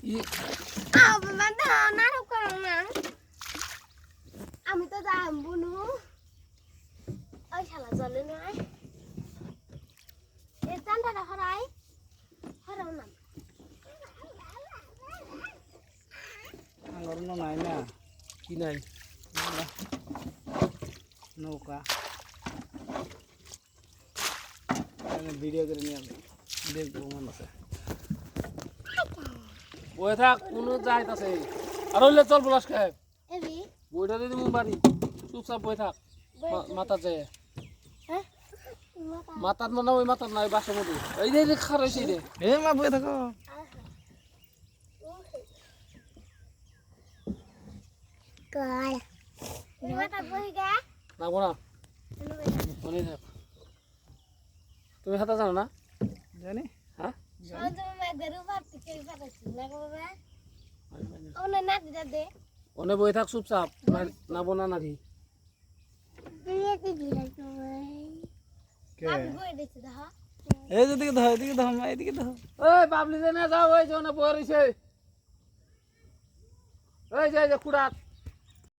বাবা দাও না করো না আমি তো যাম বুনু ওই শালা চলে নয় এই চান্দাটা হরাই হরাও না আঙুর নাই না কি নাই নৌকা ভিডিও করে নিয়ে আমি দেখবো মনে আছে বই থাক কোনো যাইতাছে আর হইলে চল বলাস খায় এবি বইটা দিদি মু বাড়ি চুপচাপ বই থাক মাথা যায় হ্যাঁ মাথার না ওই মাথার না ওই বাসার মধ্যে এই যে খারাইছি রে এ মা বই থাকো কল মাথা বই গা না বোনা মনে থাক তুমি হাতা জানো না জানি হ্যাঁ তুমি গরু ভাত থেকে পাঠাচ্ছি না বাবা ওনে না দিদা দে ওনে বই থাক চুপচাপ না বোনা নাকি দিয়ে দিলা কে আমি বই দিছি দা এই এদিকে দাও এদিকে দাও মা এদিকে দাও ওই বাবলি যে না যাও ওই যে ওনে বই রইছে এই যে খুড়াত